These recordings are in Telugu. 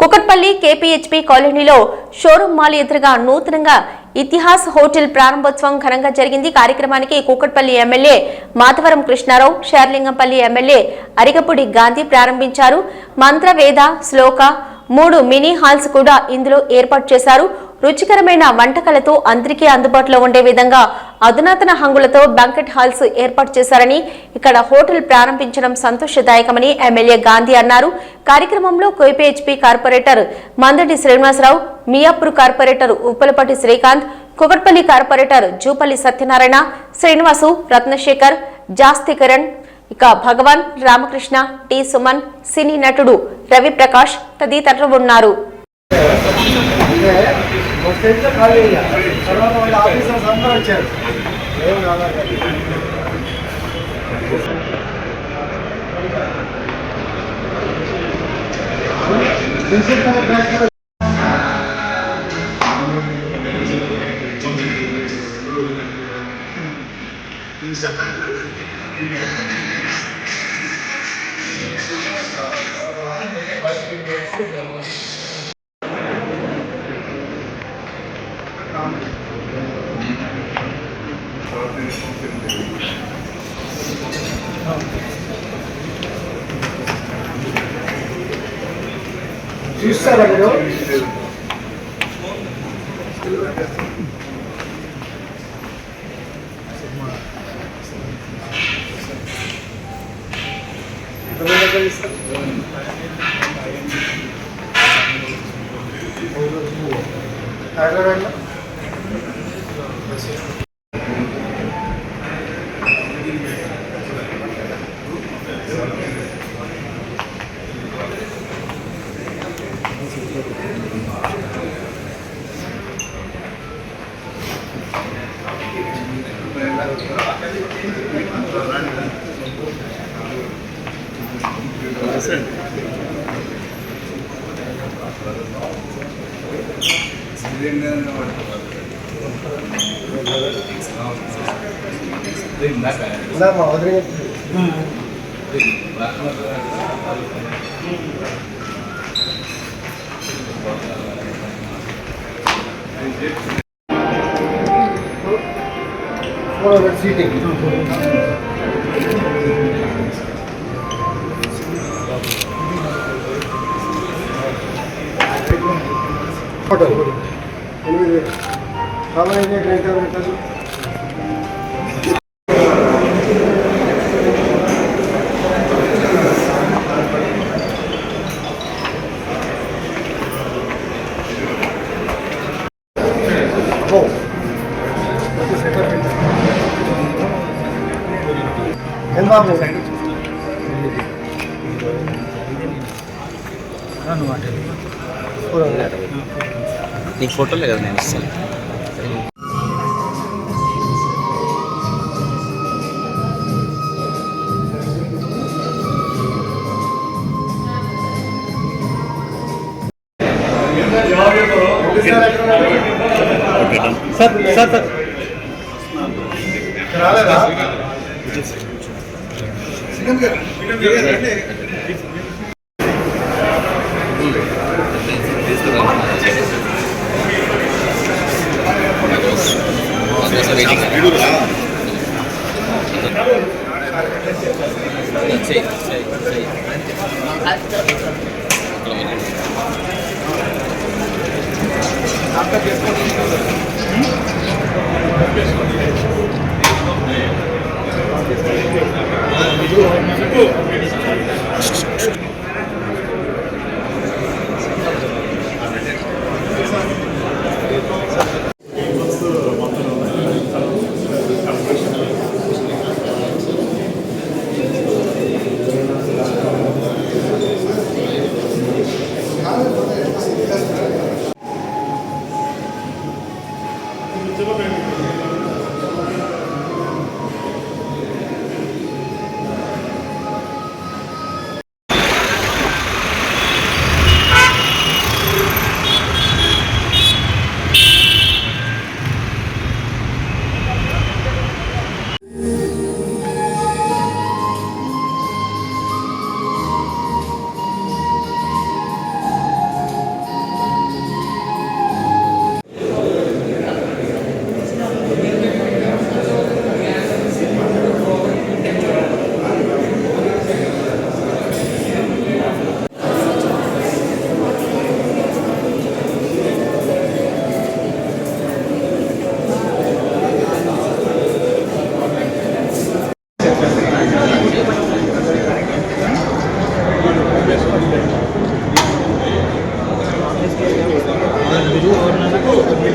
కుకట్పల్లి కేపీహెచ్పీ కాలనీలో షోరూమ్ మాల్ ఎదురుగా నూతనంగా ఇతిహాస్ హోటల్ ప్రారంభోత్సవం ఘనంగా జరిగింది. కార్యక్రమానికి కుకట్పల్లి ఎమ్మెల్యే మాధవరం కృష్ణారావు, షేర్లింగంపల్లి ఎమ్మెల్యే అరిగపూడి గాంధీ ప్రారంభించారు. మంత్ర, వేద, శ్లోక 3 మినీ హాల్స్ కూడా ఇందులో ఏర్పాటు చేశారు. రుచికరమైన వంటకాలతో అందరికీ అందుబాటులో ఉండే విధంగా అధునాతన హంగులతో బ్యాంకెట్ హాల్స్ ఏర్పాటు చేశారని, ఇక్కడ హోటల్ ప్రారంభించడం సంతోషదాయకమని ఎమ్మెల్యే గాంధీ అన్నారు. కార్యక్రమంలో KPHP corporator మందటి Srinivasarao, Miyapur corporator Uppalapati Srikanth, Kukatpally corporator Jupally Satyanarayana, Srinivasu, Ratnasekhar, జాస్తికరణ్, ఇక భగవాన్, రామకృష్ణ, టి సుమన్, సినీ నటుడు రవి ప్రకాష్ తదితరులు ఉన్నారు. చూస్తారా మీరు? Seating. Hotel. How many days నీకు ఫోటోలే కదా నేను ఇస్తాను. సార్ సార్ సార్ రాలేదా?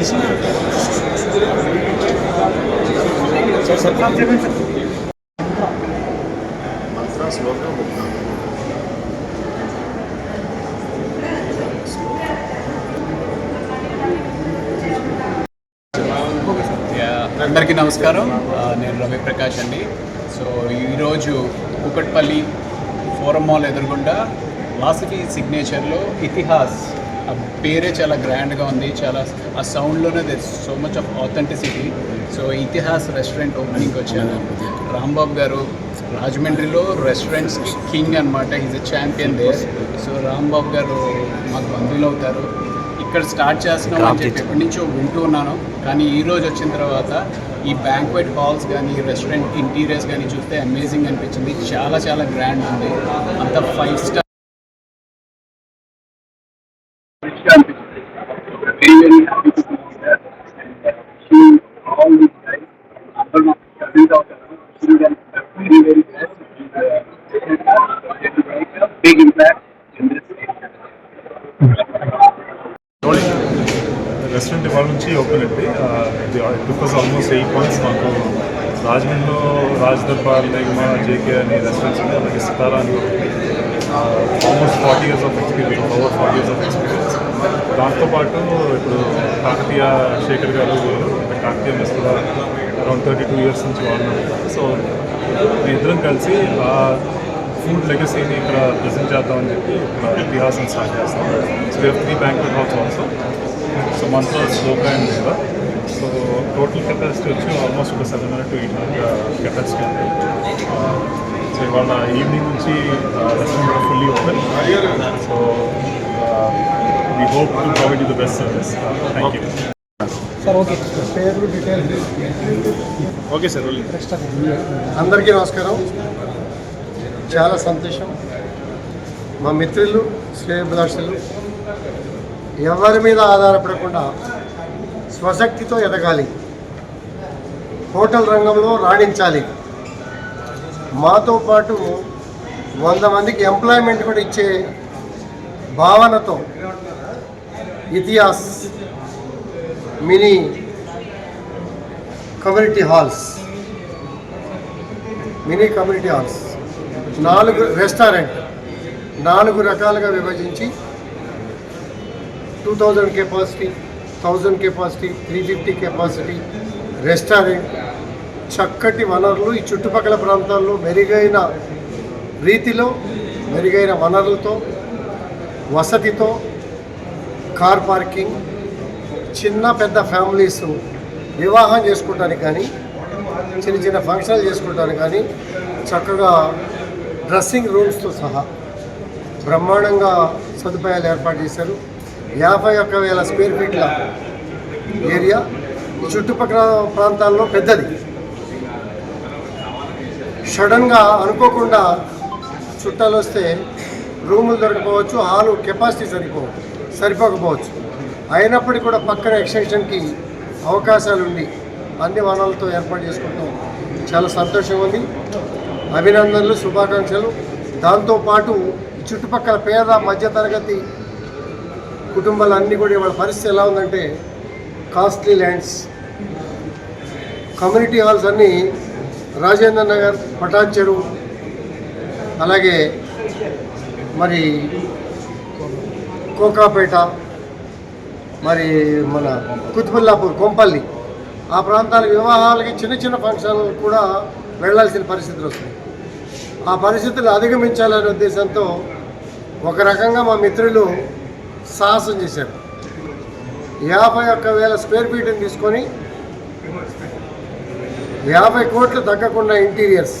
అందరికీ నమస్కారం. నేను రవి ప్రకాష్ అండి. సో ఈరోజు కూకట్పల్లి ఫోరం మాల్ ఎదురుగుండా వాసవి సిగ్నేచర్లో ఇతిహాస్ ఆ పేరే చాలా గ్రాండ్గా ఉంది. చాలా ఆ సౌండ్లోనే there so much of authenticity. So Itihaas restaurant ఓపెనింగ్కి వచ్చాను. రాంబాబు గారు రాజమండ్రిలో రెస్టారెంట్స్కి కింగ్ అనమాట. Is a champion there. So Rambabu garu మాకు బంధువులు అవుతారు. ఇక్కడ స్టార్ట్ చేస్తున్నాం అని చెప్పి ఎప్పటి నుంచో వింటూ ఉన్నాను. కానీ ఈరోజు వచ్చిన తర్వాత ఈ బ్యాంక్వెట్ హాల్స్ కానీ రెస్టారెంట్ ఇంటీరియర్స్ కానీ చూస్తే అమేజింగ్ అనిపించింది. చాలా చాలా గ్రాండ్ ఉంది. అంత 5 స్టార్ రెస్టారెంట్ ఇవాళ నుంచి ఓపెన్ అండి. బికాస్ ఆల్మోస్ట్ 8 months మాకు రాజమండ్రిలో రాజ్ దర్బార్ లేగమా జేకే అని రెస్టారెంట్స్ ఉన్నాయి. అలాగే సితారా అని almost 40 years of experience, over 40 years of experience. దాంతోపాటు ఇప్పుడు కాకతీయ శేఖర్ గారు కాకతీయ మెస్ కూడా అరౌండ్ 32 years నుంచి వాడినారు. సో మీ ఇద్దరం కలిసి ఆ ఫుడ్ లెగసీని ఇక్కడ ప్రజెంట్ చేద్దామని చెప్పి ఇక్కడ ఇతిహాసం స్టార్ట్ చేస్తాం. So we have 3 banquet halls also. So మనతో శ్లోక అండ్ లేదా. సో టోటల్ కెపాసిటీ వచ్చి ఆల్మోస్ట్ ఒక 700 to 800 కెపాసిటీ ఉంది. సో ఇవాళ ఈవినింగ్ నుంచి రెస్టారెంట్ కూడా fully open. So we hope to provide you the best service. Thank you sir. Okay, పేరు డీటెయిల్స్. Okay sir. అందరికీ నమస్కారం. చాలా సంతోషం. మా మిత్రులు శ్రేయభిలాషులు ఎవరి మీద ఆధారపడకుండా స్వశక్తితో ఎదగాలి, హోటల్ రంగంలో రాణించాలి, మాతో పాటు 100 మందికి ఎంప్లాయ్మెంట్ కూడా ఇచ్చే భావనతో ఇతిహాస్ మినీ కమ్యూనిటీ హాల్స్ 4 రెస్టారెంట్ 4 రకాలుగా విభజించి 2000 కెపాసిటీ, 1000 కెపాసిటీ, 350 కెపాసిటీ రెస్టారెంట్, చక్కటి వనరులు ఈ చుట్టుపక్కల ప్రాంతాల్లో మెరుగైన రీతిలో మెరుగైన వనరులతో వసతితో కార్ పార్కింగ్, చిన్న పెద్ద ఫ్యామిలీస్ వివాహం చేసుకోవడానికి కానీ చిన్న చిన్న ఫంక్షన్లు చేసుకోవడానికి కానీ చక్కగా డ్రెస్సింగ్ రూమ్స్తో సహా బ్రహ్మాండంగా సదుపాయాలు ఏర్పాటు చేశారు. 51,000 స్క్వేర్ ఫీట్ల ఏరియా ఈ చుట్టుపక్కల ప్రాంతాల్లో పెద్దది. సడన్గా అనుకోకుండా చుట్టాలు వస్తే రూములు దొరకపోవచ్చు, హాలు కెపాసిటీ సరిపోకపోవచ్చు. అయినప్పటికీ కూడా పక్కన ఎక్స్టెన్షన్కి అవకాశాలు ఉండి అన్ని వనరులతో ఏర్పాటు చేసుకుంటాం. చాలా సంతోషంగా ఉంది. అభినందనలు, శుభాకాంక్షలు. దాంతోపాటు చుట్టుపక్కల పేద మధ్యతరగతి కుటుంబాలన్నీ కూడా ఇవాళ పరిస్థితి ఎలా ఉందంటే కాస్ట్లీ ల్యాండ్స్, కమ్యూనిటీ హాల్స్ అన్నీ రాజేంద్ర నగర్, పటాన్ చెరువు, అలాగే మరి కోకాపేట, మరి మన కుతుబుల్లాపూర్, కొంపల్లి ఆ ప్రాంతాల వివాహాలకి చిన్న చిన్న ఫంక్షన్లు కూడా వెళ్లాల్సిన పరిస్థితులు వస్తాయి. ఆ పరిస్థితులు అధిగమించాలనే ఉద్దేశంతో ఒక రకంగా మా మిత్రులు సాహసం చేశారు. 51,000 స్క్వేర్ ఫీట్ని తీసుకొని 50 కోట్లు తగ్గకుండా ఇంటీరియర్స్,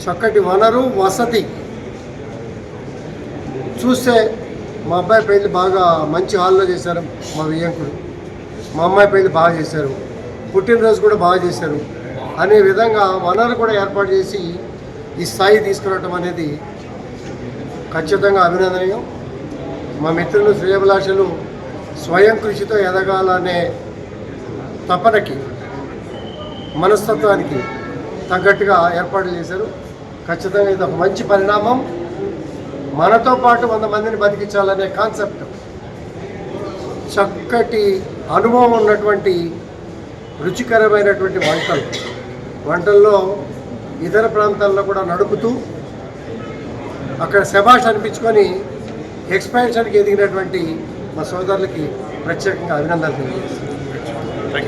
చక్కటి వనరు, వసతి. చూస్తే మా అబ్బాయి పెళ్ళి బాగా మంచి హాల్లో చేశారు మా వియ్యంకుడు, మా అమ్మాయి పెళ్ళి బాగా చేశారు, పుట్టినరోజు కూడా బాగా చేశారు అనే విధంగా వనరు కూడా ఏర్పాటు చేసి ఈ స్థాయి తీసుకురావటం అనేది ఖచ్చితంగా అభినందనీయం. మా మిత్రులు శ్రేయభిలాషులు స్వయం కృషితో ఎదగాలనే తపనకి, మనస్తత్వానికి తగ్గట్టుగా ఏర్పాట్లు చేశారు. ఖచ్చితంగా ఇది ఒక మంచి పరిణామం. మనతో పాటు 100 మందిని బతికించాలనే కాన్సెప్ట్, చక్కటి అనుభవం ఉన్నటువంటి రుచికరమైనటువంటి వంటల్లో ఇతర ప్రాంతాల్లో కూడా నడుపుతూ అక్కడ శభాష్ అనిపించుకొని ఎక్స్పాన్షన్కి ఎదిగినటువంటి మా సోదరులకి ప్రత్యేకంగా అభినందనలు తెలియజేస్తాను.